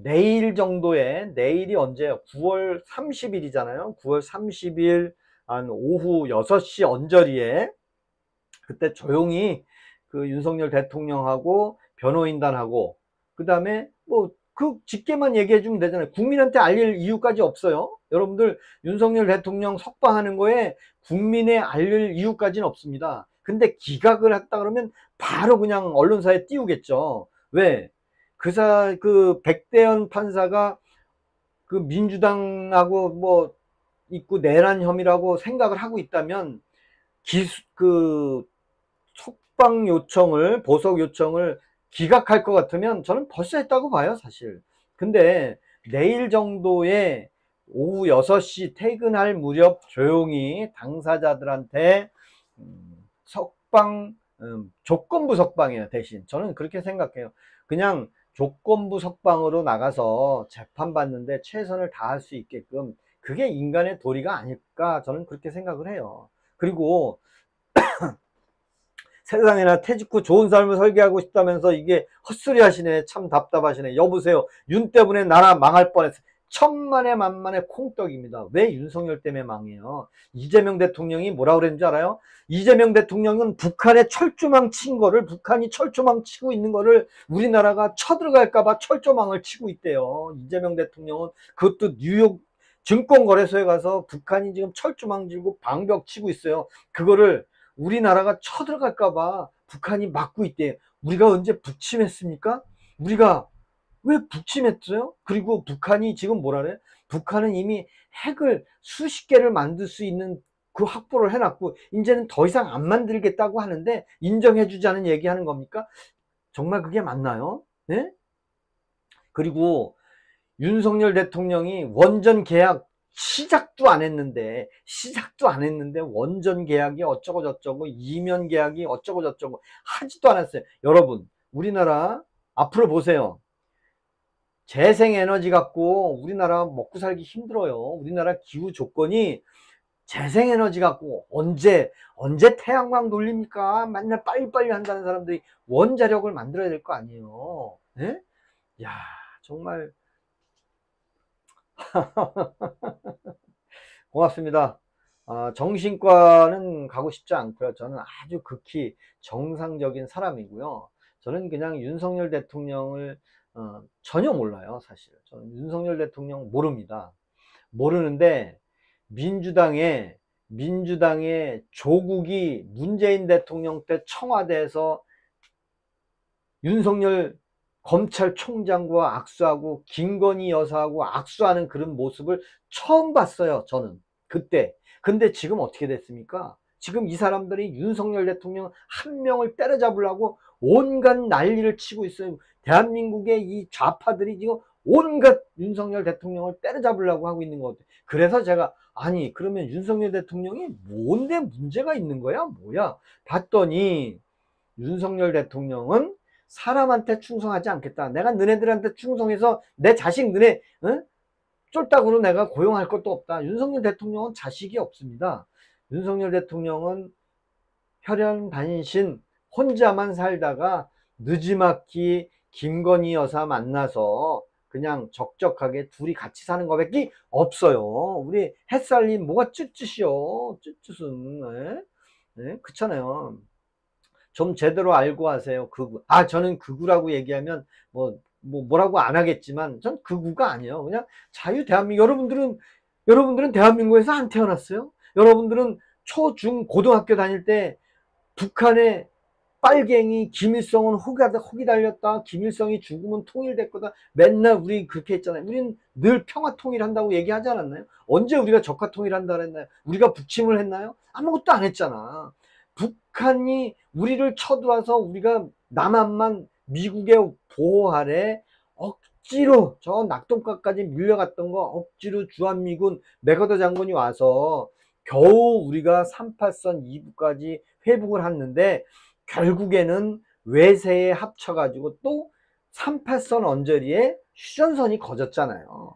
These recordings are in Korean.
내일 정도에, 내일이 언제예요? 9월 30일이잖아요. 9월 30일 한 오후 6시 언저리에 그때 조용히 그 윤석열 대통령하고 변호인단하고 그 다음에 뭐 그 직계만 얘기해 주면 되잖아요. 국민한테 알릴 이유까지 없어요. 여러분들 윤석열 대통령 석방하는 거에 국민에 알릴 이유까지는 없습니다. 근데 기각을 했다 그러면 바로 그냥 언론사에 띄우겠죠. 왜? 그 백대현 판사가 그 민주당하고 뭐 있고 내란 혐의라고 생각을 하고 있다면 그 석방 요청을, 보석 요청을 기각할 것 같으면 저는 벌써 했다고 봐요, 사실. 근데 내일 정도에 오후 6시 퇴근할 무렵 조용히 당사자들한테 석방, 조건부 석방이에요, 대신. 저는 그렇게 생각해요. 그냥 조건부 석방으로 나가서 재판받는데 최선을 다할 수 있게끔, 그게 인간의 도리가 아닐까, 저는 그렇게 생각을 해요. 그리고 세상에나 퇴직 후 좋은 삶을 설계하고 싶다면서 이게 헛소리 하시네. 참 답답하시네. 여보세요. 윤 때문에 나라 망할 뻔했어. 천만에 만만의 콩떡입니다. 왜 윤석열 때문에 망해요? 이재명 대통령이 뭐라 그랬는지 알아요? 이재명 대통령은 북한에 철조망 친 거를, 북한이 철조망 치고 있는 거를 우리나라가 쳐들어갈까봐 철조망을 치고 있대요. 이재명 대통령은 그것도 뉴욕 증권거래소에 가서 북한이 지금 철조망 들고 방벽 치고 있어요. 그거를 우리나라가 쳐들어갈까봐 북한이 막고 있대요. 우리가 언제 북침했습니까? 우리가 왜 북침했어요? 그리고 북한이 지금 뭐라 그래? 북한은 이미 핵을 수십 개를 만들 수 있는 그 확보를 해놨고 이제는 더 이상 안 만들겠다고 하는데 인정해주자는 얘기하는 겁니까? 정말 그게 맞나요? 네? 그리고 윤석열 대통령이 원전 계약 시작도 안 했는데 원전 계약이 어쩌고 저쩌고 이면 계약이 어쩌고 저쩌고 하지도 않았어요. 여러분, 우리나라 앞으로 보세요. 재생에너지 갖고 우리나라 먹고 살기 힘들어요. 우리나라 기후 조건이 재생에너지 갖고 언제 태양광 돌립니까? 맨날 빨리빨리 한다는 사람들이 원자력을 만들어야 될 거 아니에요. 네? 야, 정말 고맙습니다. 정신과는 가고 싶지 않고요. 저는 아주 극히 정상적인 사람이고요. 저는 그냥 윤석열 대통령을 전혀 몰라요, 사실. 저는 윤석열 대통령 모릅니다. 모르는데 민주당의 조국이 문재인 대통령 때 청와대에서 윤석열 검찰총장과 악수하고 김건희 여사하고 악수하는 그런 모습을 처음 봤어요, 저는 그때. 근데 지금 어떻게 됐습니까? 지금 이 사람들이 윤석열 대통령 한 명을 때려잡으려고 온갖 난리를 치고 있어요. 대한민국의 이 좌파들이 지금 온갖 윤석열 대통령을 때려잡으려고 하고 있는 것 같아요. 그래서 제가 아니 그러면 윤석열 대통령이 뭔데 문제가 있는 거야? 뭐야? 봤더니 윤석열 대통령은 사람한테 충성하지 않겠다. 내가 너네들한테 충성해서 내 자식 너네 쫄딱으로 내가 고용할 것도 없다. 윤석열 대통령은 자식이 없습니다. 윤석열 대통령은 혈연단신 혼자만 살다가 느지막이 김건희 여사 만나서 그냥 적적하게 둘이 같이 사는 거밖에 없어요. 우리 햇살님 뭐가 쯧쯧이요. 쯧쯧은. 네? 그렇잖아요. 좀 제대로 알고 하세요. 극우. 저는 극우라고 얘기하면 뭐라고 안 하겠지만 전 극우가 아니에요. 그냥 자유 대한민국. 여러분들은 대한민국에서 안 태어났어요? 여러분들은 초, 중, 고등학교 다닐 때 북한의 빨갱이 김일성은 혹이 달렸다. 김일성이 죽으면 통일될 거다. 맨날 우리 그렇게 했잖아요. 우리는 늘 평화 통일한다고 얘기하지 않았나요? 언제 우리가 적화 통일한다 그랬나요? 우리가 북침을 했나요? 아무것도 안 했잖아. 북한이 우리를 쳐들어와서 우리가 남한만 미국의 보호 아래 억지로 저 낙동강까지 밀려갔던 거 억지로 주한미군 맥어더 장군이 와서 겨우 우리가 38선 2부까지 회복을 했는데 결국에는 외세에 합쳐가지고 또 38선 언저리에 휴전선이 거졌잖아요.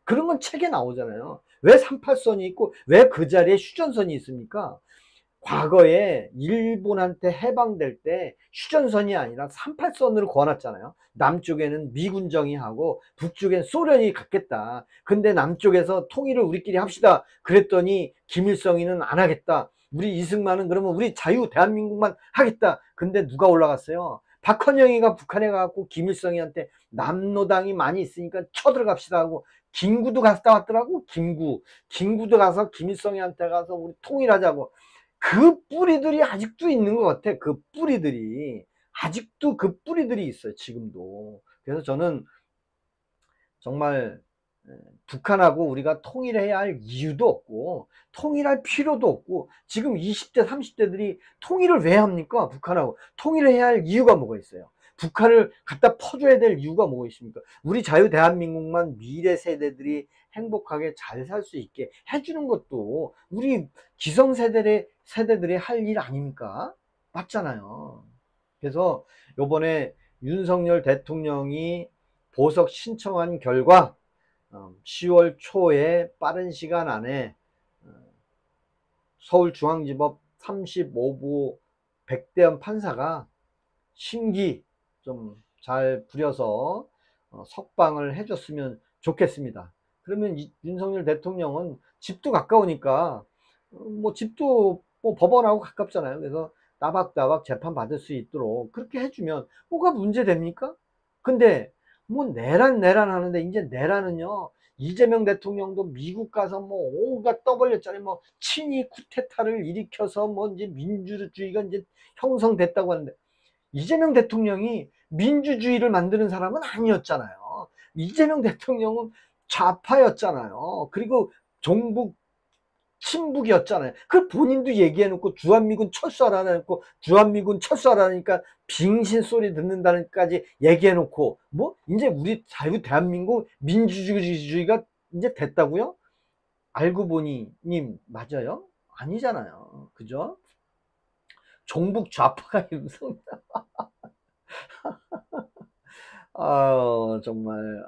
그런 건 책에 나오잖아요. 왜 38선이 있고 왜 그 자리에 휴전선이 있습니까? 과거에 일본한테 해방될 때 휴전선이 아니라 38선으로 그어놨잖아요. 남쪽에는 미군정이 하고 북쪽엔 소련이 갖겠다. 근데 남쪽에서 통일을 우리끼리 합시다. 그랬더니 김일성이는 안 하겠다. 우리 이승만은 그러면 우리 자유 대한민국만 하겠다. 근데 누가 올라갔어요? 박헌영이가 북한에 가갖고 김일성이한테 남노당이 많이 있으니까 쳐들어갑시다 하고 김구도 갔다 왔더라고. 김구도 가서 김일성이한테 가서 우리 통일하자고. 그 뿌리들이 아직도 있는 것 같아. 그 뿌리들이 아직도 그 뿌리들이 있어요, 지금도. 그래서 저는 정말 북한하고 우리가 통일해야 할 이유도 없고 통일할 필요도 없고, 지금 20대 30대들이 통일을 왜 합니까? 북한하고 통일해야 할 이유가 뭐가 있어요? 북한을 갖다 퍼줘야 될 이유가 뭐가 있습니까? 우리 자유 대한민국만 미래 세대들이 행복하게 잘 살 수 있게 해주는 것도 우리 기성세대들의 할 일 아닙니까? 맞잖아요. 그래서 요번에 윤석열 대통령이 보석 신청한 결과 10월 초에 빠른 시간 안에 서울중앙지법 35부 백대현 판사가 심기 좀 잘 부려서 석방을 해줬으면 좋겠습니다. 그러면 윤석열 대통령은 집도 가까우니까 뭐 집도 뭐 법원하고 가깝잖아요. 그래서 따박따박 재판 받을 수 있도록 그렇게 해주면 뭐가 문제됩니까? 근데 뭐 내란 하는데, 이제 내란은요, 이재명 대통령도 미국 가서 뭐 온갖 떠벌렸잖아요. 뭐 친이 쿠데타를 일으켜서 뭐 이제 민주주의가 이제 형성됐다고 하는데, 이재명 대통령이 민주주의를 만드는 사람은 아니었잖아요. 이재명 대통령은 좌파였잖아요. 그리고 종북 친북이었잖아요. 그걸 본인도 얘기해놓고 주한미군 철수하라고, 주한미군 철수하라니까 빙신 소리 듣는다는까지 얘기해놓고, 뭐 이제 우리 자유 대한민국 민주주의가 이제 됐다고요? 알고 보니 님 맞아요? 아니잖아요. 그죠? 종북 좌파가 무슨 정말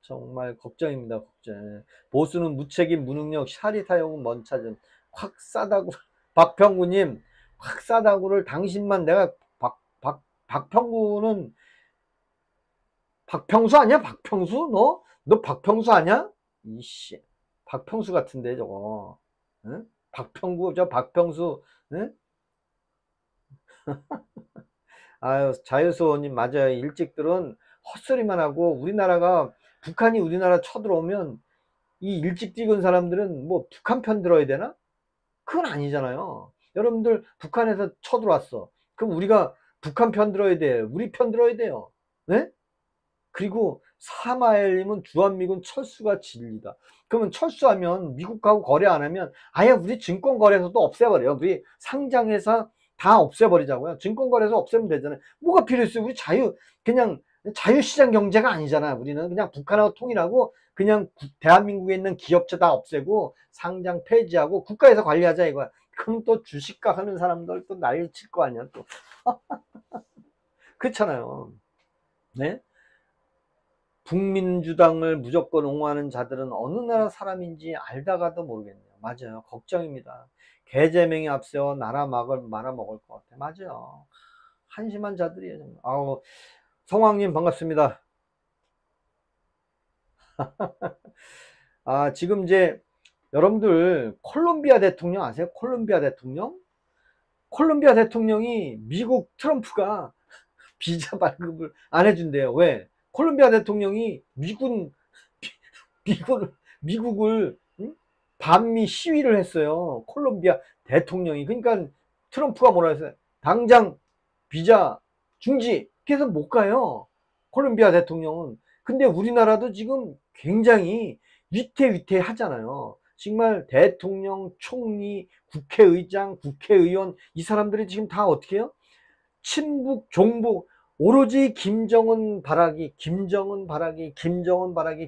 정말 걱정입니다. 걱정. 보수는 무책임, 무능력, 사리사욕은 먼 차전. 확 싸다구. 박평구님, 확 싸다구를 당신만, 내가 박평구는 박평수 아니야? 박평수? 너 박평수 아니야? 이씨, 박평수 같은데 저거. 응? 박평구, 저 박평수. 응? 아유, 자유수호님 맞아요. 일찍들은 헛소리만 하고, 우리나라가, 북한이 우리나라 쳐들어오면 이 일찍 찍은 사람들은 뭐 북한 편 들어야 되나? 그건 아니잖아요. 여러분들 북한에서 쳐들어왔어. 그럼 우리가 북한 편 들어야 돼? 우리 편 들어야 돼요? 네? 그리고 사마엘님은 주한미군 철수가 진리다. 그러면 철수하면 미국하고 거래 안 하면 아예 우리 증권거래소도 없애버려요. 우리 상장회사 다 없애버리자고요. 증권거래소 없애면 되잖아요. 뭐가 필요했어요? 우리 그냥 자유시장 경제가 아니잖아. 우리는 그냥 북한하고 통일하고 그냥 대한민국에 있는 기업체 다 없애고 상장 폐지하고 국가에서 관리하자 이거야. 그럼 또 주식가 하는 사람들 또 난리 칠 거 아니야 또. 그렇잖아요. 네? 국민주당을 무조건 옹호하는 자들은 어느 나라 사람인지 알다가도 모르겠네요. 맞아요. 걱정입니다. 개제명이 앞세워 나라 말아먹을 것 같아. 맞아요. 한심한 자들이에요. 정말. 아우, 성황님 반갑습니다. 지금 이제 여러분들 콜롬비아 대통령 아세요? 콜롬비아 대통령? 콜롬비아 대통령이 미국 트럼프가 비자 발급을 안 해준대요. 왜? 콜롬비아 대통령이 미국을 응? 반미 시위를 했어요. 콜롬비아 대통령이. 그러니까 트럼프가 뭐라 했어요? 당장 비자 중지. 그래서 못 가요. 콜롬비아 대통령은. 근데 우리나라도 지금 굉장히 위태위태하잖아요. 정말 대통령, 총리, 국회의장, 국회의원 이 사람들이 지금 다 어떻게 해요? 친북, 종북, 오로지 김정은 바라기,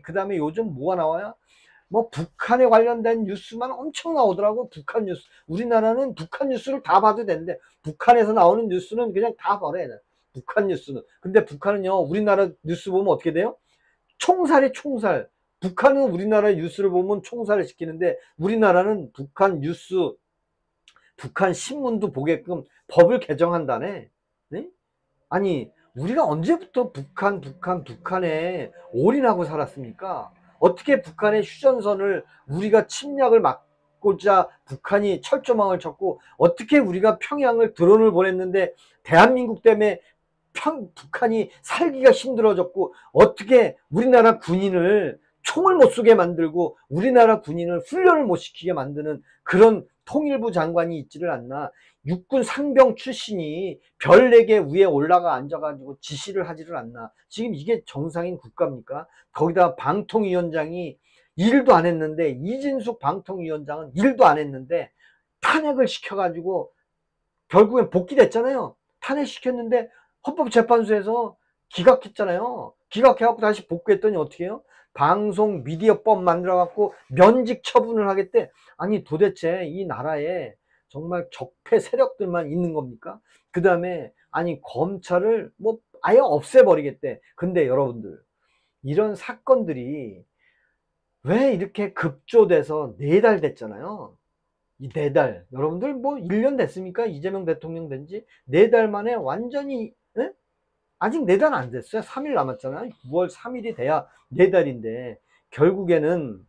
그 다음에 요즘 뭐가 나와요? 뭐 북한에 관련된 뉴스만 엄청 나오더라고. 북한 뉴스. 우리나라는 북한 뉴스를 다 봐도 되는데 북한에서 나오는 뉴스는 그냥 다 버려야 돼. 북한 뉴스는. 근데 북한은요, 우리나라 뉴스 보면 어떻게 돼요? 총살이 총살. 북한은 우리나라 뉴스를 보면 총살을 시키는데 우리나라는 북한 뉴스 북한 신문도 보게끔 법을 개정한다네. 네? 아니, 우리가 언제부터 북한에 올인하고 살았습니까? 어떻게 북한의 휴전선을 우리가 침략을 막고자 북한이 철조망을 쳤고, 어떻게 우리가 평양을 드론을 보냈는데 대한민국 때문에 북한이 살기가 힘들어졌고, 어떻게 우리나라 군인을 총을 못 쏘게 만들고 우리나라 군인을 훈련을 못 시키게 만드는 그런 통일부 장관이 있지를 않나. 육군 상병 출신이 별 4개 위에 올라가 앉아가지고 지시를 하지를 않나. 지금 이게 정상인 국가입니까? 거기다 방통위원장이 일도 안 했는데, 이진숙 방통위원장은 일도 안 했는데 탄핵을 시켜가지고 결국엔 복귀됐잖아요. 탄핵시켰는데 헌법재판소에서 기각했잖아요. 기각해갖고 다시 복귀했더니 어떻게 해요? 방송 미디어법 만들어갖고 면직 처분을 하겠대. 아니, 도대체 이 나라에 정말 적폐 세력들만 있는 겁니까? 그 다음에 아니, 검찰을 뭐 아예 없애버리겠대. 근데 여러분들, 이런 사건들이 왜 이렇게 급조돼서 4달 됐잖아요. 이 4달, 여러분들 뭐 1년 됐습니까? 이재명 대통령 된 지 4달 만에 완전히, 에? 아직 4달 안 됐어요. 3일 남았잖아요. 9월 3일이 돼야 4달인데 결국에는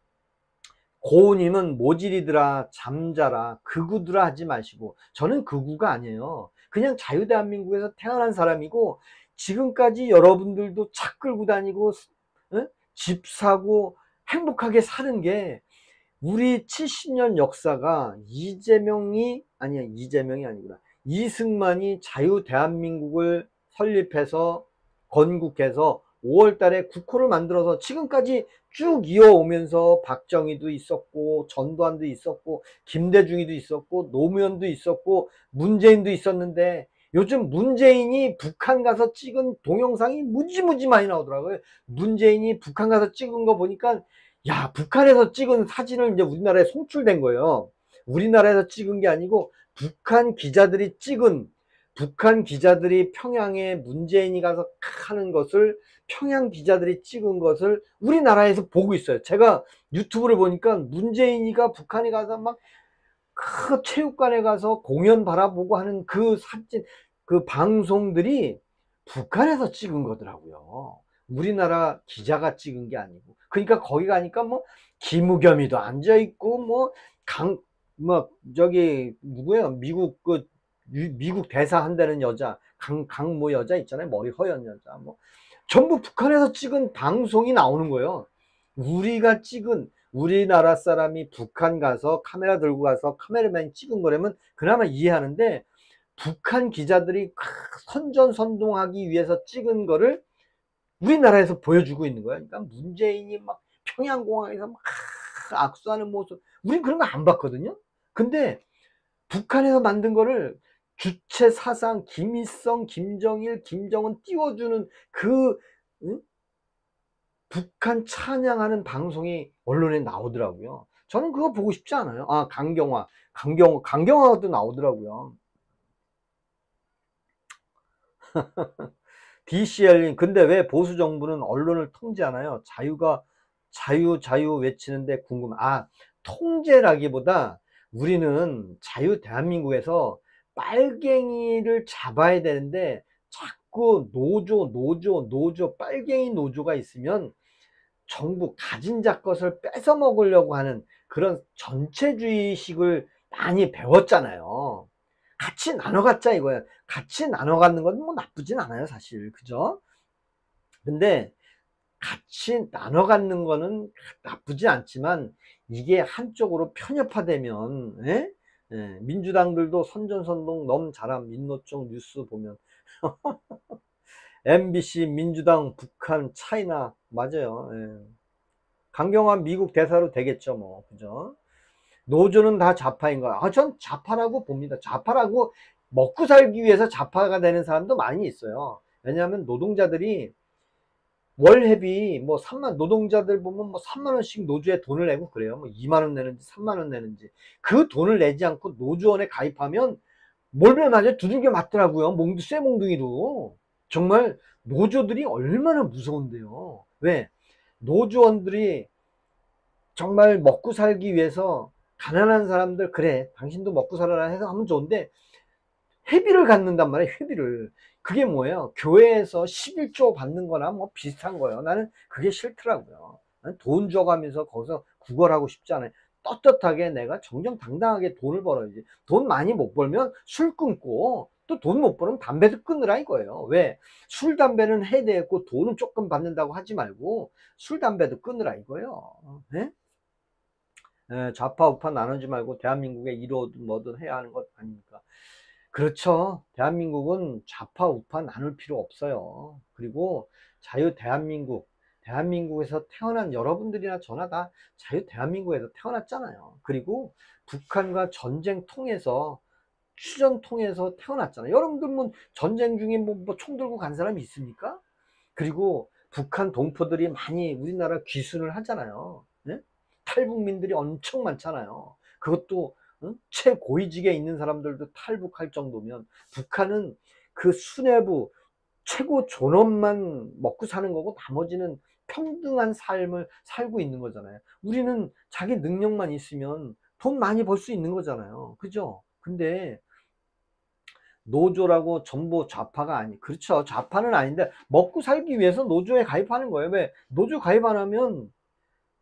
고우님은 모질이더라, 잠자라, 극우더라 하지 마시고, 저는 극우가 아니에요. 그냥 자유대한민국에서 태어난 사람이고, 지금까지 여러분들도 차 끌고 다니고 집 사고 행복하게 사는 게, 우리 70년 역사가 이재명이 아니구나. 이승만이 자유대한민국을 설립해서 건국해서 5월 달에 국호를 만들어서 지금까지 쭉 이어오면서 박정희도 있었고, 전두환도 있었고, 김대중이도 있었고, 노무현도 있었고, 문재인도 있었는데, 요즘 문재인이 북한 가서 찍은 동영상이 무지무지 많이 나오더라고요. 문재인이 북한 가서 찍은 거 보니까, 야, 북한에서 찍은 사진을 이제 우리나라에 송출된 거예요. 우리나라에서 찍은 게 아니고 북한 기자들이 평양에 문재인이 가서 하는 것을, 평양 기자들이 찍은 것을 우리나라에서 보고 있어요. 제가 유튜브를 보니까 문재인이가 북한에 가서 막 그 체육관에 가서 공연 바라보고 하는 그 사진, 그 방송들이 북한에서 찍은 거더라고요. 우리나라 기자가 찍은 게 아니고. 그러니까 거기 가니까 뭐 김우겸이도 앉아 있고, 저기 누구예요? 미국 대사 한다는 여자, 강모 여자 있잖아요. 머리 허연 여자. 뭐 전부 북한에서 찍은 방송이 나오는 거예요. 우리나라 사람이 북한 가서 카메라 들고 가서 카메라맨 찍은 거라면 그나마 이해하는데, 북한 기자들이 선전선동하기 위해서 찍은 거를 우리나라에서 보여주고 있는 거야. 그러니까 문재인이 막 평양공항에서 막 악수하는 모습, 우린 그런 거 안 봤거든요. 근데 북한에서 만든 거를 주체 사상, 김일성, 김정일, 김정은 띄워주는 그 북한 찬양하는 방송이 언론에 나오더라고요. 저는 그거 보고 싶지 않아요. 아, 강경화도 나오더라고요. DCL님, 근데 왜 보수 정부는 언론을 통제하나요? 자유 외치는데 궁금해. 아, 통제라기보다 우리는 대한민국에서 빨갱이를 잡아야 되는데, 자꾸 노조, 빨갱이 노조가 있으면 정부 가진 자 것을 뺏어 먹으려고 하는 그런 전체주의식을 많이 배웠잖아요. 같이 나눠 갖자 이거야. 같이 나눠 갖는 건 뭐 나쁘진 않아요, 사실. 그죠? 근데 같이 나눠 갖는 거는 나쁘지 않지만, 이게 한쪽으로 편협화되면, 민주당들도 선전선동 너무 잘함. 민노총 뉴스 보면 MBC, 민주당, 북한, 차이나, 맞아요. 강경화 미국 대사로 되겠죠, 뭐. 그죠? 노조는 다 좌파인 거야. 전 좌파라고 봅니다. 좌파라고, 먹고 살기 위해서 좌파가 되는 사람도 많이 있어요. 왜냐하면 노동자들이 월회비 뭐 3만, 노동자들 보면 뭐 3만 원씩 노조에 돈을 내고 그래요. 뭐 2만 원 내는지 3만 원 내는지. 그 돈을 내지 않고 노조원에 가입하면 몰매 맞아 두들겨 맞더라고요. 쇠몽둥이로. 정말 노조들이 얼마나 무서운데요. 왜? 노조원들이 정말 먹고 살기 위해서 가난한 사람들 그래 당신도 먹고 살아라 해서 하면 좋은데 회비를 갖는단 말이에요. 회비를. 그게 뭐예요? 교회에서 11조 받는 거나 뭐 비슷한 거예요. 나는 그게 싫더라고요. 나는 돈 줘가면서 거기서 구걸하고 싶지 않아요. 떳떳하게 내가 정정당당하게 돈을 벌어야지. 돈 많이 못 벌면 술 끊고 또 돈 못 벌면 담배도 끊으라 이거예요. 왜? 술, 담배는 해야 되고 돈은 조금 받는다고 하지 말고 술, 담배도 끊으라 이거예요. 네? 좌파 우파 나누지 말고 대한민국의 1호든 뭐든 해야 하는 것 아닙니까? 그렇죠. 대한민국은 좌파 우파 나눌 필요 없어요. 그리고 자유 대한민국, 대한민국에서 태어난 여러분들이나 저나 다 자유 대한민국에서 태어났잖아요. 그리고 북한과 전쟁 통해서 휴전 통해서 태어났잖아요. 여러분들 뭐 전쟁 중에 뭐 총 들고 간 사람이 있습니까? 그리고 북한 동포들이 많이 우리나라 귀순을 하잖아요. 네? 탈북민들이 엄청 많잖아요. 그것도 최고위직에 있는 사람들도 탈북할 정도면 북한은 그 수뇌부 최고 존엄만 먹고 사는 거고 나머지는 평등한 삶을 살고 있는 거잖아요. 우리는 자기 능력만 있으면 돈 많이 벌 수 있는 거잖아요. 그죠? 근데 노조라고 전부 좌파가 아니, 그렇죠. 좌파는 아닌데 먹고 살기 위해서 노조에 가입하는 거예요. 왜? 노조 가입 안 하면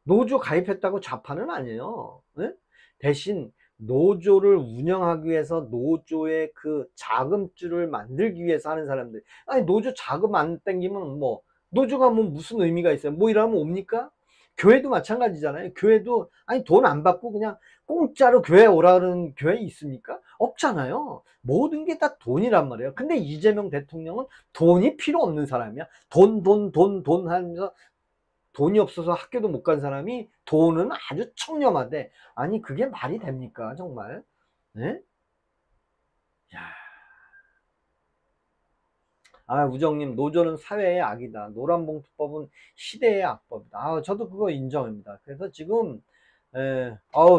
노조 가입했다고 좌파는 아니에요. 네? 대신 노조를 운영하기 위해서 노조의 그 자금줄을 만들기 위해서 하는 사람들. 아니 노조 자금 안 땡기면 뭐 노조가 뭐 무슨 의미가 있어요? 뭐 이러면 옵니까? 교회도 마찬가지잖아요. 교회도 아니 돈 안 받고 그냥 공짜로 교회 오라는 교회 있습니까? 없잖아요. 모든 게 다 돈이란 말이에요. 근데 이재명 대통령은 돈이 필요 없는 사람이야. 돈 하면서 돈이 없어서 학교도 못 간 사람이 돈은 아주 청렴하대. 아니 그게 말이 됩니까 정말? 네? 야. 우정님, 노조는 사회의 악이다. 노란봉투법은 시대의 악법이다. 저도 그거 인정합니다. 그래서 지금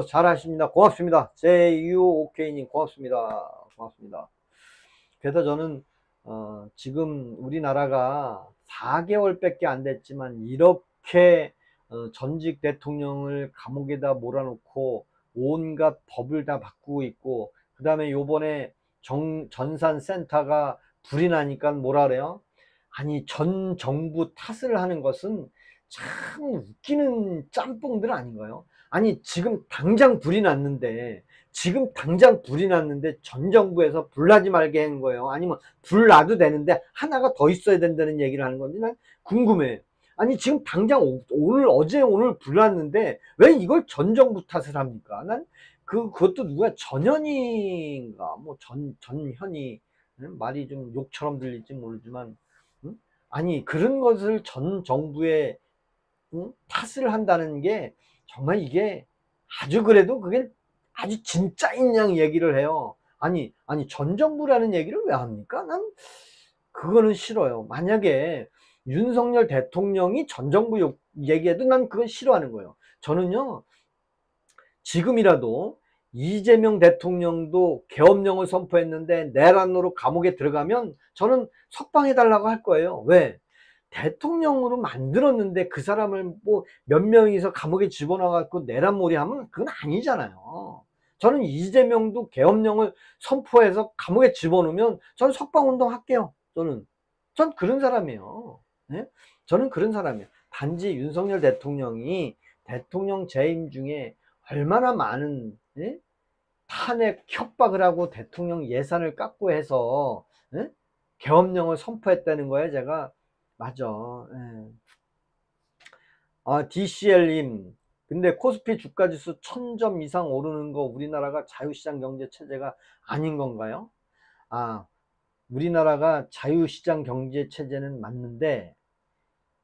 잘하십니다. 고맙습니다. JUOK님 고맙습니다. 고맙습니다. 그래서 저는 지금 우리나라가 4개월밖에 안 됐지만 이렇게 전직 대통령을 감옥에다 몰아놓고 온갖 법을 다 바꾸고 있고, 그 다음에 요번에 전산센터가 불이 나니까 뭐라 그래요? 아니 전 정부 탓을 하는 것은 참 웃기는 짬뽕들 아닌가요? 아니 지금 당장 불이 났는데 전 정부에서 불나지 말게 한 거예요? 아니면 불 놔도 되는데 하나가 더 있어야 된다는 얘기를 하는 건지 난 궁금해. 아니 지금 당장 오늘 어제 오늘 불 났는데 왜 이걸 전 정부 탓을 합니까? 난 그것도 누가 전현희인가 뭐 전현희, 말이 좀 욕처럼 들릴지 모르지만 아니 그런 것을 전 정부에 탓을 한다는 게 정말 이게 아주 그래도 그게 아주 진짜인 양 얘기를 해요. 아니 전 정부라는 얘기를 왜 합니까? 난 그거는 싫어요. 만약에 윤석열 대통령이 전 정부 얘기해도 난 그건 싫어하는 거예요. 저는요 지금이라도 이재명 대통령도 계엄령을 선포했는데 내란으로 감옥에 들어가면 저는 석방해달라고 할 거예요. 왜? 대통령으로 만들었는데 그 사람을 뭐 몇 명이서 감옥에 집어넣어갖고 내란몰이 하면 그건 아니잖아요. 저는 이재명도 계엄령을 선포해서 감옥에 집어넣으면 저는 석방운동 할게요. 전 그런 사람이에요. 네? 저는 그런 사람이에요. 단지 윤석열 대통령이 대통령 재임 중에 얼마나 많은 탄핵 협박을 하고 대통령 예산을 깎고 해서 계엄령을 선포했다는 거예요. 제가 맞아. DCL님, 근데 코스피 주가지수 1000점 이상 오르는 거 우리나라가 자유시장 경제 체제가 아닌 건가요? 우리나라가 자유시장 경제 체제는 맞는데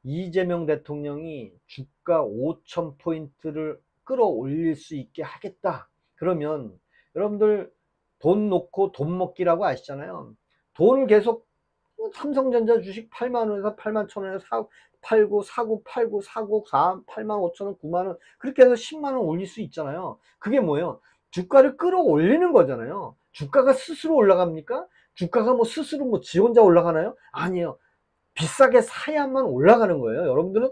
이재명 대통령이 주가 5000포인트를 끌어올릴 수 있게 하겠다. 그러면 여러분들 돈 놓고 돈 먹기라고 아시잖아요. 돈을 계속 삼성전자 주식 8만원에서 8만1천원에 팔고 사고 8만 5천원 9만원 그렇게 해서 10만원 올릴 수 있잖아요. 그게 뭐예요? 주가를 끌어올리는 거잖아요. 주가가 스스로 올라갑니까? 주가가 뭐 스스로 뭐 지 혼자 올라가나요? 아니에요. 비싸게 사야만 올라가는 거예요. 여러분들은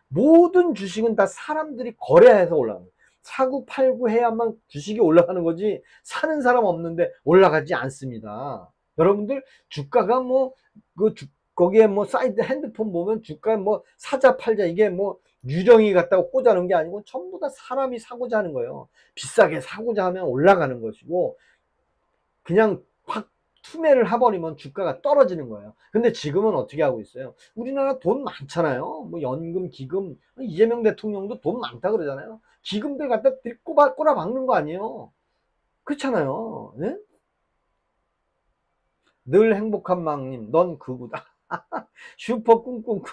모든 주식은 다 사람들이 거래해서 올라가는 거예요. 사고 팔고 해야만 주식이 올라가는 거지 사는 사람 없는데 올라가지 않습니다. 여러분들 주가가 뭐 거기에 뭐 사이트 핸드폰 보면 주가 뭐 사자 팔자 이게 뭐 유령이 갖다가 꽂아놓은 게 아니고 전부 다 사람이 사고자 하는 거예요. 비싸게 사고자 하면 올라가는 것이고 그냥 확 투매를 해버리면 주가가 떨어지는 거예요. 근데 지금은 어떻게 하고 있어요? 우리나라 돈 많잖아요. 뭐 연금, 기금, 이재명 대통령도 돈 많다 그러잖아요. 기금들 갖다 꼬라 박는 거 아니에요? 그렇잖아요. 네? 늘 행복한 망님, 넌 그구다. 슈퍼 꿍꿍꿍.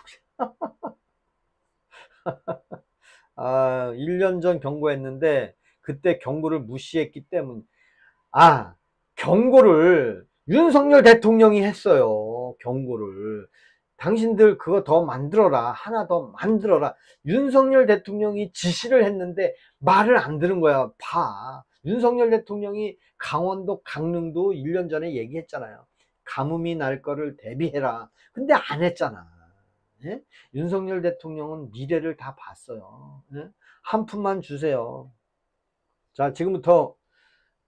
아, 1년 전 경고했는데 그때 경고를 무시했기 때문. 아, 경고를 윤석열 대통령이 했어요. 경고를. 당신들 그거 더 만들어라. 하나 더 만들어라. 윤석열 대통령이 지시를 했는데 말을 안 들은 거야. 봐. 윤석열 대통령이 강원도 강릉도 1년 전에 얘기했잖아요. 가뭄이 날 거를 대비해라. 근데 안 했잖아. 예? 윤석열 대통령은 미래를 다 봤어요. 예? 한 푼만 주세요. 자, 지금부터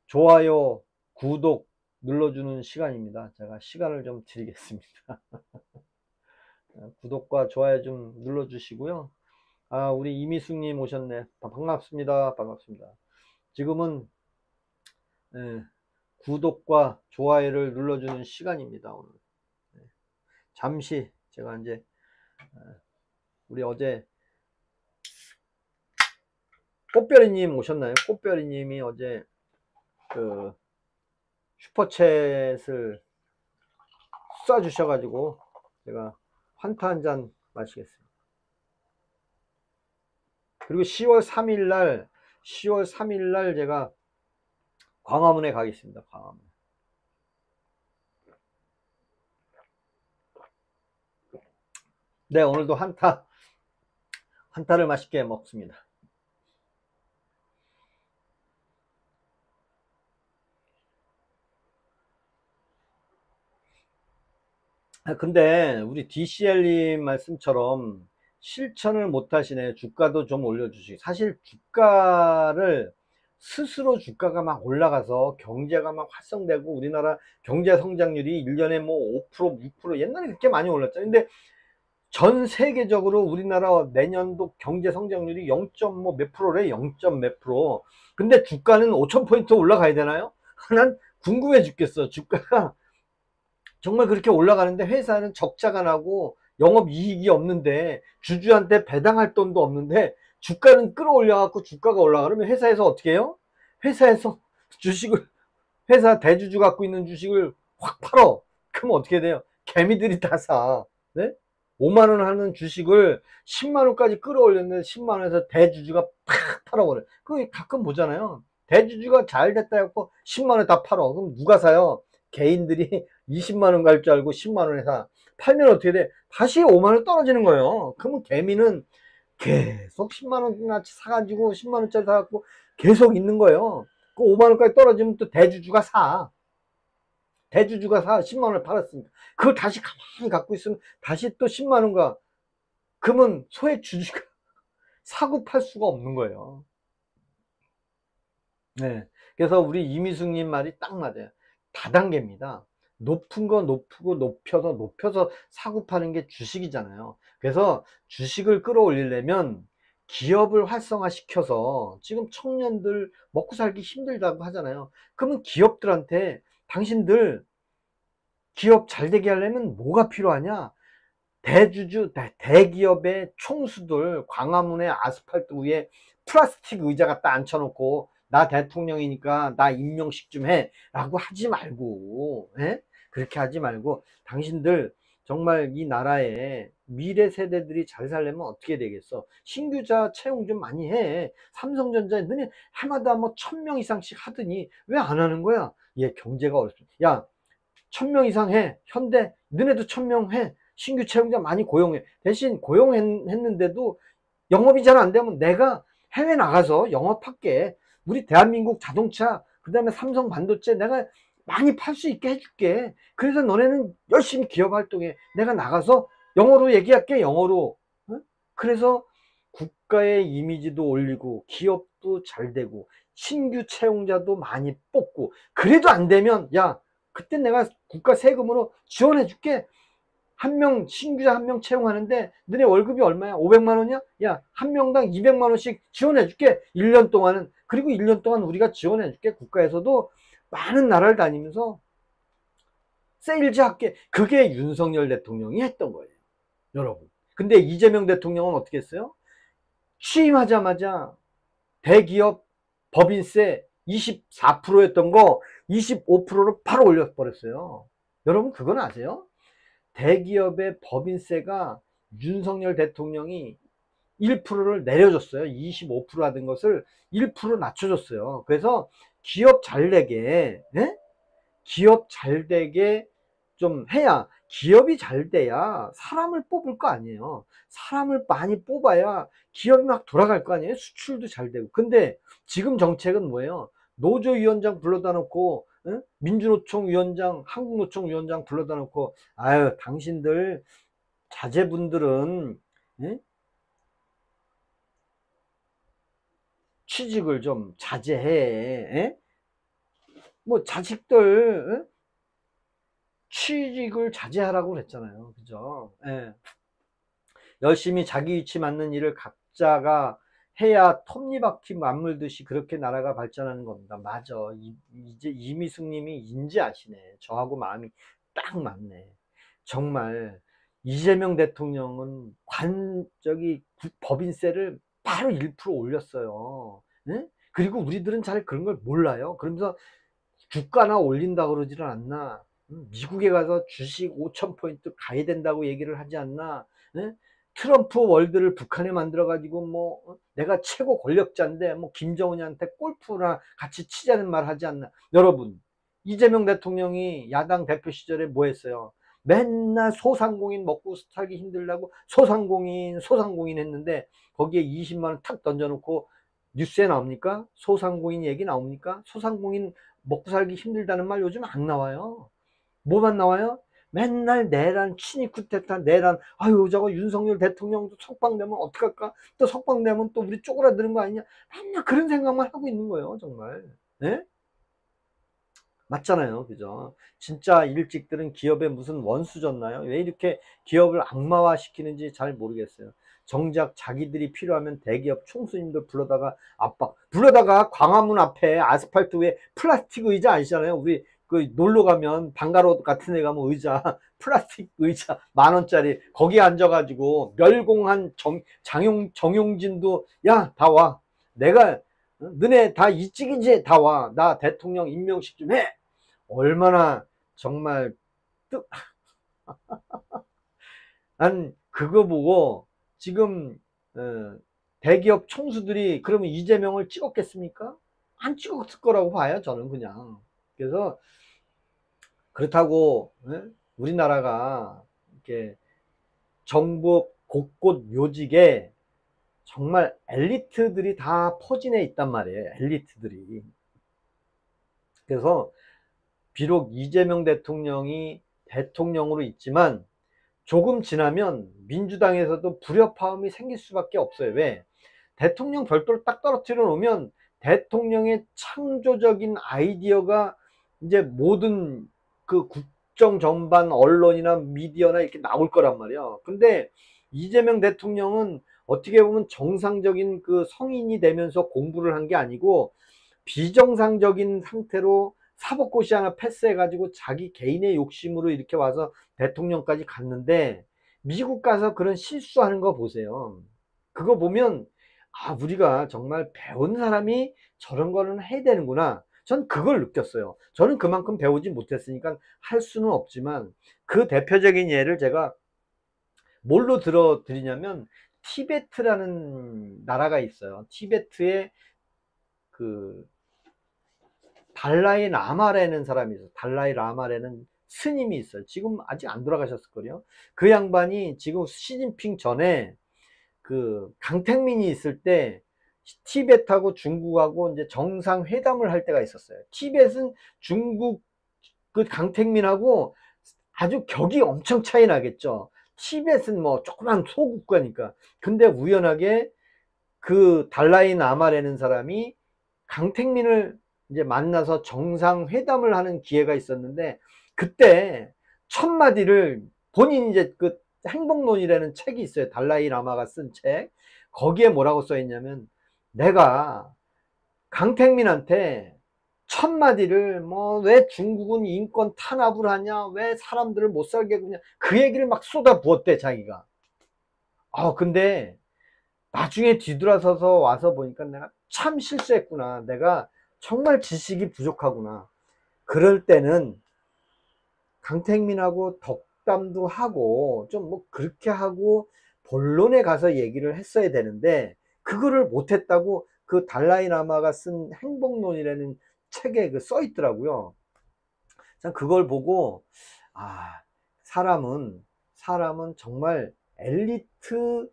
좋아요, 구독 눌러주는 시간입니다. 제가 시간을 좀 드리겠습니다. 구독과 좋아요 좀 눌러주시고요. 아, 우리 이미숙님 오셨네. 반갑습니다. 반갑습니다. 지금은 구독과 좋아요를 눌러주는 시간입니다. 오늘 잠시 제가 이제 우리 어제 꽃별이님 오셨나요? 꽃별이님이 어제 그 슈퍼챗을 쏴주셔가지고 제가 환타 한 잔 마시겠습니다. 그리고 10월 3일 날 제가 광화문에 가겠습니다. 광화문. 네, 오늘도 한타를 맛있게 먹습니다. 근데 우리 DCL님 말씀처럼 실천을 못 하시네. 주가도 좀 올려주시고. 사실 주가를 스스로 주가가 막 올라가서 경제가 막 활성되고 우리나라 경제 성장률이 1년에 뭐 5%, 6% 옛날에 그렇게 많이 올랐죠. 근데 전 세계적으로 우리나라 내년도 경제 성장률이 0. 몇 프로래? 0. 몇 프로. 근데 주가는 5,000포인트 올라가야 되나요? 난 궁금해 죽겠어. 주가가 정말 그렇게 올라가는데 회사는 적자가 나고 영업이익이 없는데 주주한테 배당할 돈도 없는데 주가는 끌어올려 갖고 주가가 올라가. 그러면 회사에서 어떻게 해요? 회사에서 주식을 회사 대주주 갖고 있는 주식을 확 팔어. 그럼 어떻게 돼요? 개미들이 다 사. 네? 5만원 하는 주식을 10만원까지 끌어올렸는데 10만원에서 대주주가 팍 팔아버려. 그 가끔 보잖아요. 대주주가 잘 됐다 해갖고 10만원에 다 팔어. 그럼 누가 사요? 개인들이 20만원 갈 줄 알고 10만원에 사. 팔면 어떻게 돼? 다시 5만원 떨어지는 거예요. 그러면 개미는 계속 10만원어치 사가지고 10만원짜리 사갖고 계속 있는 거예요. 그 5만원까지 떨어지면 또 대주주가 사. 10만원을 팔았으니까 그걸 다시 가만히 갖고 있으면 다시 또 10만원가. 그러면 소액 주주가 사고 팔 수가 없는 거예요. 네. 그래서 우리 이미숙님 말이 딱 맞아요. 다단계입니다. 높은 거 높여서 사고 파는 게 주식이잖아요. 그래서 주식을 끌어올리려면 기업을 활성화 시켜서 지금 청년들 먹고 살기 힘들다고 하잖아요. 그러면 기업들한테 당신들 기업 잘 되게 하려면 뭐가 필요하냐? 대기업의 총수들 광화문의 아스팔트 위에 플라스틱 의자 갖다 앉혀놓고 나 대통령이니까 나 임명식 좀 해 라고 하지 말고, 예? 그렇게 하지 말고 당신들 정말 이 나라에 미래 세대들이 잘 살려면 어떻게 되겠어? 신규자 채용 좀 많이 해. 삼성전자 너네 해마다 뭐 1000명 이상씩 하더니 왜 안 하는 거야? 얘 경제가 어렵습니다. 야, 1000명 이상 해. 현대 너네도 1000명 해. 신규 채용자 많이 고용해. 대신 고용했는데도 영업이 잘 안 되면 내가 해외 나가서 영업할게. 우리 대한민국 자동차, 그 다음에 삼성 반도체 내가 많이 팔 수 있게 해줄게. 그래서 너네는 열심히 기업 활동해. 내가 나가서 영어로 얘기할게. 영어로. 어? 그래서 국가의 이미지도 올리고 기업도 잘 되고 신규 채용자도 많이 뽑고, 그래도 안 되면 야 그때 내가 국가 세금으로 지원해 줄게. 한 명 신규자 한 명 채용하는데 너네 월급이 얼마야? 500만 원이야? 야, 한 명당 200만 원씩 지원해 줄게. 1년 동안은. 그리고 1년 동안 우리가 지원해 줄게. 국가에서도 많은 나라를 다니면서 세일즈 할게. 그게 윤석열 대통령이 했던 거예요, 여러분. 근데 이재명 대통령은 어떻게 했어요? 취임하자마자 대기업 법인세 24%였던 거 25%로 바로 올려버렸어요. 여러분 그건 아세요? 대기업의 법인세가 윤석열 대통령이 1%를 내려줬어요. 25% 하던 것을 1% 낮춰줬어요. 그래서 기업 잘 되게, 예? 기업 잘 되게 좀 해야, 기업이 잘 돼야 사람을 뽑을 거 아니에요. 사람을 많이 뽑아야 기업이 막 돌아갈 거 아니에요. 수출도 잘 되고. 근데 지금 정책은 뭐예요? 노조위원장 불러다 놓고, 응? 민주노총 위원장, 한국노총 위원장 불러다 놓고, 아유 당신들 자제분들은, 응? 취직을 좀 자제해. 에? 뭐 자식들, 응? 취직을 자제하라고 그랬잖아요. 그죠? 예. 열심히 자기 위치 맞는 일을 각자가 해야 톱니바퀴 맞물듯이 그렇게 나라가 발전하는 겁니다. 맞아. 이제 이미숙 님이 인지아시네. 저하고 마음이 딱 맞네. 정말 이재명 대통령은 법인세를 바로 1% 올렸어요. 네? 그리고 우리들은 잘 그런 걸 몰라요. 그러면서 주가나 올린다 그러지는 않나. 미국에 가서 주식 5,000포인트 가야 된다고 얘기를 하지 않나. 네? 트럼프 월드를 북한에 만들어 가지고 뭐 내가 최고 권력자인데 뭐 김정은이한테 골프나 같이 치자는 말 하지 않나. 여러분 이재명 대통령이 야당 대표 시절에 뭐 했어요? 맨날 소상공인 먹고 살기 힘들다고 소상공인 했는데 거기에 20만 원 탁 던져놓고 뉴스에 나옵니까? 소상공인 얘기 나옵니까? 소상공인 먹고 살기 힘들다는 말 요즘 안 나와요. 뭐만 나와요? 맨날 내란, 친위 쿠데타, 내란, 아유, 저거 윤석열 대통령도 석방되면 어떡할까? 또 석방되면 또 우리 쪼그라드는 거 아니냐? 맨날 그런 생각만 하고 있는 거예요, 정말. 예? 맞잖아요. 그죠? 진짜 일찍들은 기업에 무슨 원수 졌나요? 왜 이렇게 기업을 악마화 시키는지 잘 모르겠어요. 정작 자기들이 필요하면 대기업 총수님들 불러다가 광화문 앞에 아스팔트 위에 플라스틱 의자 아시잖아요. 우리 그 놀러 가면 방가로 같은 데 가면 의자 플라스틱 의자 10,000원짜리 거기 앉아가지고 멸공한 정용진도 야 다 와. 내가 너네 다 이직이지 다 와. 나 대통령 임명식 좀 해. 얼마나 정말 뜨... 난 그거 보고 지금 대기업 총수들이 그러면 이재명을 찍었겠습니까? 안 찍었을 거라고 봐요. 저는 그냥. 그래서 그렇다고 우리나라가 이렇게 정부 곳곳 요직에 정말 엘리트들이 다 포진해 있단 말이에요. 엘리트들이. 그래서 비록 이재명 대통령이 대통령으로 있지만 조금 지나면 민주당에서도 불협화음이 생길 수밖에 없어요. 왜? 대통령 별도를 딱 떨어뜨려 놓으면 대통령의 창조적인 아이디어가 이제 모든 그 국정 전반 언론이나 미디어나 이렇게 나올 거란 말이야. 근데 이재명 대통령은 어떻게 보면 정상적인 그 성인이 되면서 공부를 한 게 아니고 비정상적인 상태로 사법고시 하나 패스해가지고 자기 개인의 욕심으로 이렇게 와서 대통령까지 갔는데 미국 가서 그런 실수하는 거 보세요. 그거 보면 아 우리가 정말 배운 사람이 저런 거는 해야 되는구나. 전 그걸 느꼈어요. 저는 그만큼 배우지 못했으니까 할 수는 없지만 그 대표적인 예를 제가 뭘로 들어드리냐면 티베트라는 나라가 있어요. 티베트에 그 달라이 라마라는 사람이 있어요. 달라이 라마라는 스님이 있어요. 지금 아직 안 돌아가셨을 거예요. 그 양반이 지금 시진핑 전에 그 강택민이 있을 때 티벳하고 중국하고 이제 정상회담을 할 때가 있었어요. 티벳은 중국 그 강택민하고 아주 격이 엄청 차이 나겠죠. 티벳은 뭐 조그만 소국가니까. 근데 우연하게 그 달라이 라마라는 사람이 강택민을 이제 만나서 정상회담을 하는 기회가 있었는데, 그때 첫 마디를 본인 이제 그 행복론이라는 책이 있어요. 달라이 라마가 쓴 책. 거기에 뭐라고 써 있냐면, 내가 강택민한테 첫 마디를 뭐 왜 중국은 인권 탄압을 하냐, 왜 사람들을 못 살게 구냐, 그 얘기를 막 쏟아부었대 자기가. 근데 나중에 뒤돌아서서 와서 보니까 내가 참 실수했구나, 내가 정말 지식이 부족하구나. 그럴 때는 강택민하고 덕담도 하고 좀 뭐 그렇게 하고 본론에 가서 얘기를 했어야 되는데, 그거를 못했다고 그 달라이 라마가 쓴 행복론이라는 책에 그 써 있더라고요. 그걸 보고, 아, 사람은 정말 엘리트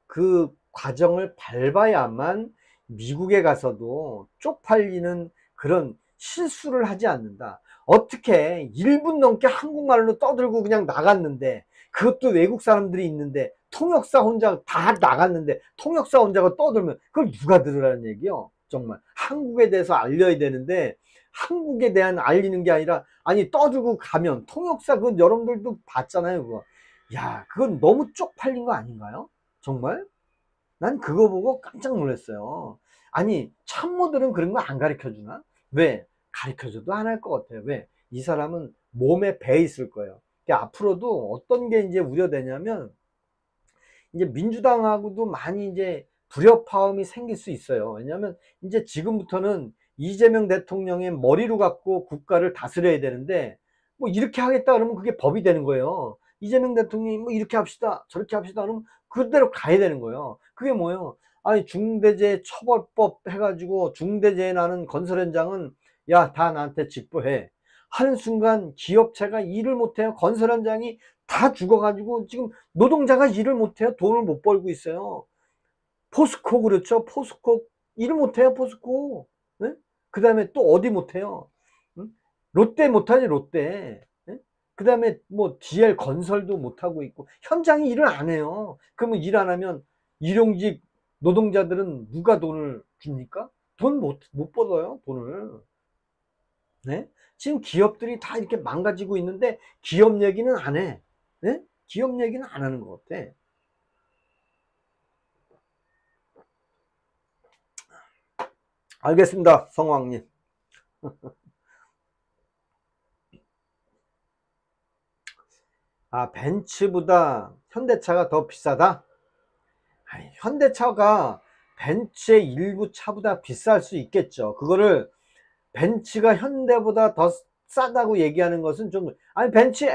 그 과정을 밟아야만 미국에 가서도 쪽팔리는 그런 실수를 하지 않는다. 어떻게 1분 넘게 한국말로 떠들고 그냥 나갔는데, 그것도 외국 사람들이 있는데, 통역사 혼자 다 나갔는데 통역사 혼자가 떠들면 그걸 누가 들으라는 얘기요. 정말 한국에 대해서 알려야 되는데, 한국에 대한 알리는 게 아니라, 아니 떠들고 가면 통역사, 그 여러분들도 봤잖아요 그거. 야, 그건 너무 쪽팔린 거 아닌가요? 정말 난 그거 보고 깜짝 놀랐어요. 아니 참모들은 그런 거 안 가르쳐 주나? 왜? 가르쳐 줘도 안 할 것 같아요. 왜? 이 사람은 몸에 배 있을 거예요. 그러니까 앞으로도 어떤 게 이제 우려되냐면, 이제 민주당하고도 많이 이제 불협화음이 생길 수 있어요. 왜냐하면 이제 지금부터는 이재명 대통령의 머리로 갖고 국가를 다스려야 되는데, 뭐 이렇게 하겠다 그러면 그게 법이 되는 거예요. 이재명 대통령이 뭐 이렇게 합시다 저렇게 합시다 그러면 그대로 가야 되는 거예요. 그게 뭐예요? 아니 중대재해처벌법 해가지고 중대재해 나는 건설 현장은 야 다 나한테 직보해 하는 순간, 기업체가 일을 못해요. 건설 현장이 다 죽어가지고 지금 노동자가 일을 못해요. 돈을 못 벌고 있어요. 포스코 그렇죠. 포스코 일을 못해요. 포스코. 네? 그 다음에 또 어디 못해요? 응? 롯데 못하지 롯데. 네? 그 다음에 뭐 DL 건설도 못하고 있고, 현장이 일을 안 해요. 그러면 일 안 하면 일용직 노동자들은 누가 돈을 줍니까? 돈 못 벌어요. 돈을. 네? 지금 기업들이 다 이렇게 망가지고 있는데 기업 얘기는 안 해. 네? 기업 얘기는 안 하는 것 같아. 알겠습니다, 성황님. 벤츠보다 현대차가 더 비싸다? 현대차가 벤츠의 일부 차보다 비쌀 수 있겠죠. 그거를 벤츠가 현대보다 더 싸다고 얘기하는 것은 좀, 아니 벤츠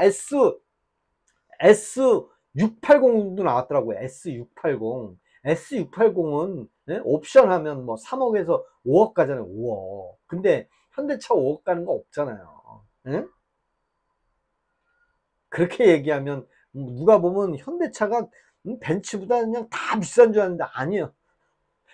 S680도 나왔더라고요. S680. S680은 옵션 하면 뭐 3억에서 5억 가잖아요. 5억. 근데 현대차 5억 가는 거 없잖아요. 예? 그렇게 얘기하면 누가 보면 현대차가 벤츠보다 그냥 다 비싼 줄 아는데, 아니요.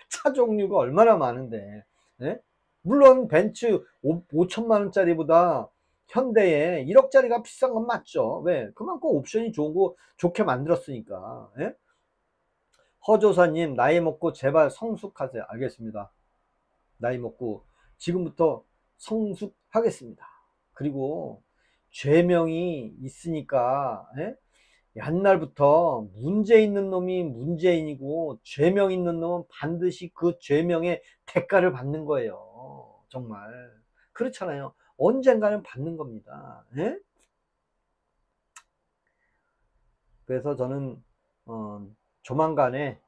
차 종류가 얼마나 많은데. 예? 물론 벤츠 5천만 원짜리보다 현대에 1억짜리가 비싼 건 맞죠. 왜? 그만큼 옵션이 좋은 거 좋게 만들었으니까. 예? 허조사님, 나이 먹고 제발 성숙하세요. 알겠습니다. 나이 먹고 지금부터 성숙하겠습니다. 그리고 죄명이 있으니까, 예? 옛날부터 문제 있는 놈이 문재인이고 죄명 있는 놈은 반드시 그 죄명의 대가를 받는 거예요. 정말 그렇잖아요. 언젠가는 받는 겁니다. 예? 그래서 저는 조만간에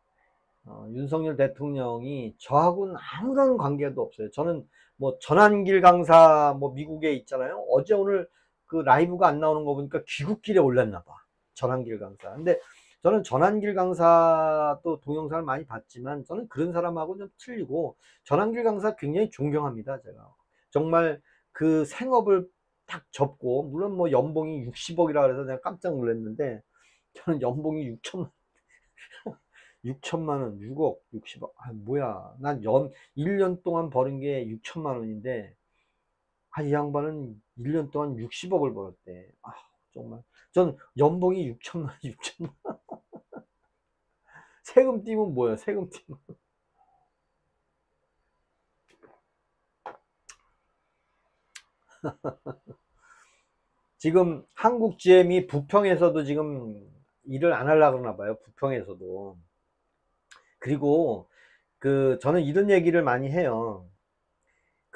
윤석열 대통령이 저하고는 아무런 관계도 없어요. 저는 뭐 전환길 강사 뭐 미국에 있잖아요. 어제 오늘 그 라이브가 안 나오는 거 보니까 귀국길에 올렸나 봐. 전환길 강사. 근데 저는 전환길 강사도 동영상을 많이 봤지만 저는 그런 사람하고 좀 틀리고, 전환길 강사 굉장히 존경합니다. 제가 정말 그 생업을 딱 접고, 물론 뭐 연봉이 60억이라 그래서 내가 깜짝 놀랐는데, 저는 연봉이 6천만 원, 6억, 60억. 뭐야. 난 1년 동안 버는 게 6천만 원인데, 이 양반은 1년 동안 60억을 벌었대. 정말. 전 연봉이 6천만 원, 6천만 원. 세금 띄면 뭐야, 세금 띄면. 지금 한국 GM이 부평에서도 지금 일을 안 하려고 그러나 봐요. 부평에서도. 그리고 저는 이런 얘기를 많이 해요.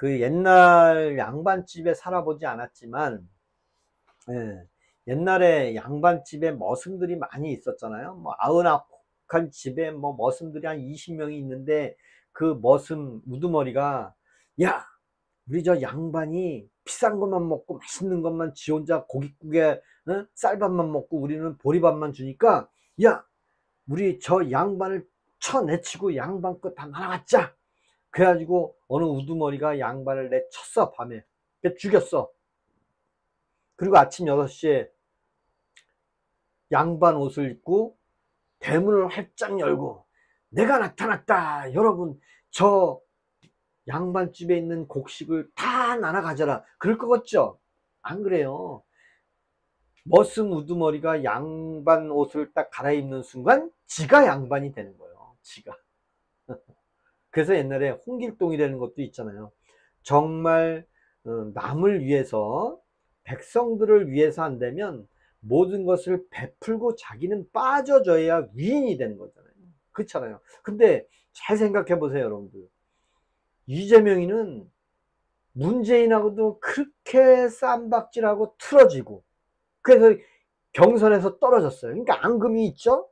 옛날 양반집에 살아보지 않았지만, 예, 옛날에 양반집에 머슴들이 많이 있었잖아요. 뭐 아흔아홉한 집에 뭐 머슴들이 한 20명이 있는데, 그 머슴 우두머리가, 야, 우리 저 양반이 비싼 것만 먹고 맛있는 것만 지 혼자 고깃국에 쌀밥만 먹고 우리는 보리밥만 주니까, 야, 우리 저 양반을 쳐내치고 양반 거 다 날아갔자. 그래가지고 어느 우두머리가 양반을 내쳤어. 밤에 죽였어. 그리고 아침 6시에 양반 옷을 입고 대문을 활짝 열고, 내가 나타났다 여러분, 저 양반집에 있는 곡식을 다 나눠 가져라, 그럴 것 같죠? 안 그래요. 머슴 우두머리가 양반 옷을 딱 갈아입는 순간 지가 양반이 되는 거예요. 지가. 그래서 옛날에 홍길동이라는 것도 있잖아요. 정말 남을 위해서, 백성들을 위해서 한다면 모든 것을 베풀고 자기는 빠져줘야 위인이 되는 거잖아요. 그렇잖아요. 근데 잘 생각해 보세요, 여러분들. 이재명이는 문재인하고도 그렇게 쌈박질하고 틀어지고, 그래서 경선에서 떨어졌어요. 그러니까 앙금이 있죠.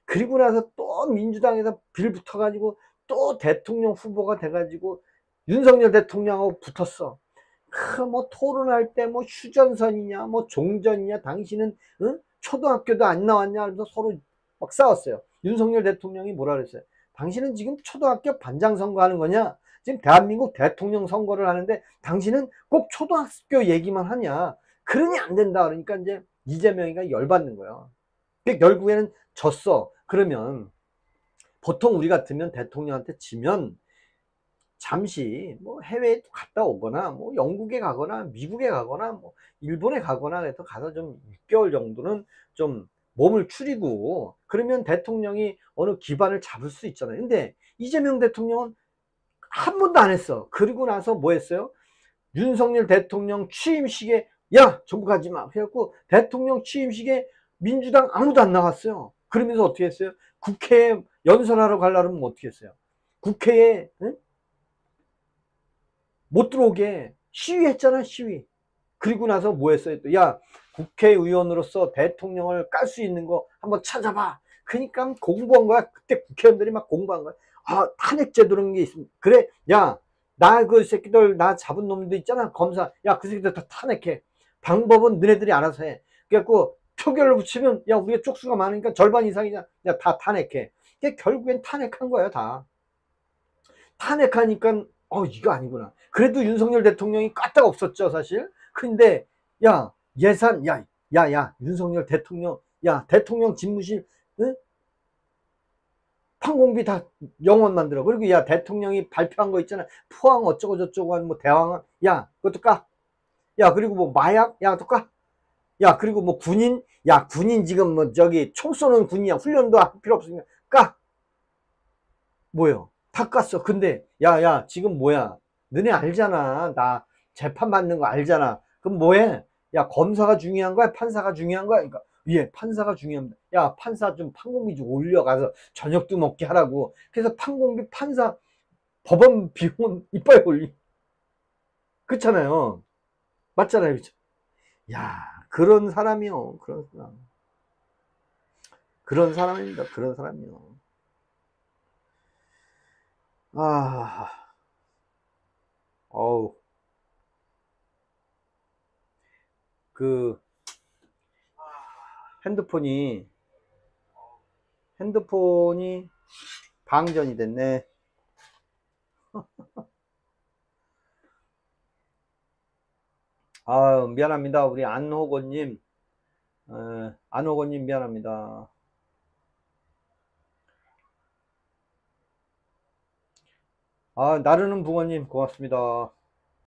그리고 나서 또 민주당에서 빌 붙어가지고 또 대통령 후보가 돼가지고 윤석열 대통령하고 붙었어. 뭐 토론할 때 뭐 휴전선이냐 뭐 종전이냐, 당신은 초등학교도 안 나왔냐, 그래서 서로 막 싸웠어요. 윤석열 대통령이 뭐라 그랬어요? 당신은 지금 초등학교 반장 선거하는 거냐? 지금 대한민국 대통령 선거를 하는데 당신은 꼭 초등학교 얘기만 하냐? 그러니 안 된다. 그러니까 이제 이재명이가 열받는 거예요. 결국에는 졌어. 그러면 보통 우리 같으면 대통령한테 지면 잠시 뭐 해외에 갔다 오거나 뭐 영국에 가거나 미국에 가거나 뭐 일본에 가거나 해서 가서 좀 6개월 정도는 좀 몸을 추리고, 그러면 대통령이 어느 기반을 잡을 수 있잖아요. 근데 이재명 대통령은 한 번도 안 했어. 그리고 나서 뭐 했어요? 윤석열 대통령 취임식에 야 전부 가지 마 그래갖고 대통령 취임식에 민주당 아무도 안 나갔어요. 그러면서 어떻게 했어요? 국회에 연설하러 가려면 어떻게 했어요? 국회에 못 들어오게 시위했잖아, 시위. 그리고 나서 뭐 했어요? 또, 야, 국회의원으로서 대통령을 깔 수 있는 거 한번 찾아봐. 그러니까 공부한 거야. 그때 국회의원들이 막 공부한 거야. 아, 탄핵제도라는 게 있습니다. 그래, 야, 나 그 새끼들, 나 잡은 놈들 있잖아, 검사. 야, 그 새끼들 다 탄핵해. 방법은 너네들이 알아서 해. 그래갖고 표결을 붙이면, 야, 우리가 쪽수가 많으니까 절반 이상이냐. 야, 다 탄핵해. 결국엔 탄핵한 거야, 다. 탄핵하니까 이거 아니구나. 그래도 윤석열 대통령이 까딱 없었죠, 사실. 근데 야, 예산, 야 윤석열 대통령, 야, 대통령 집무실 응? 판공비 다 영원 만들어. 그리고 야, 대통령이 발표한 거 있잖아, 포항 어쩌고 저쩌고 하는 뭐 대왕, 야, 그것도 까. 야, 그리고 뭐 마약, 야, 또 까. 야, 그리고 뭐 군인, 야, 군인 지금 뭐 저기 총 쏘는 군인이야, 훈련도 할 필요 없으니까 까. 뭐요? 다 깠어. 근데 야 지금 뭐야? 너네 알잖아. 나 재판 받는 거 알잖아. 그럼 뭐해? 야, 검사가 중요한 거야? 판사가 중요한 거야? 그러니까 예, 판사가 중요합니다. 야, 판사 좀 판공비 좀 올려가서 저녁도 먹게 하라고. 그래서 판공비, 판사 법원 비용은 이빨 올리. 그렇잖아요. 맞잖아요. 그렇죠? 야, 그런 사람이요. 그런 사람. 그런 사람입니다. 그런 사람이요. 아, 어우, 그 핸드폰이 핸드폰이 방전이 됐네. 아, 미안합니다. 우리 안호건님, 안호건님 미안합니다. 아, 나르는 붕어님 고맙습니다.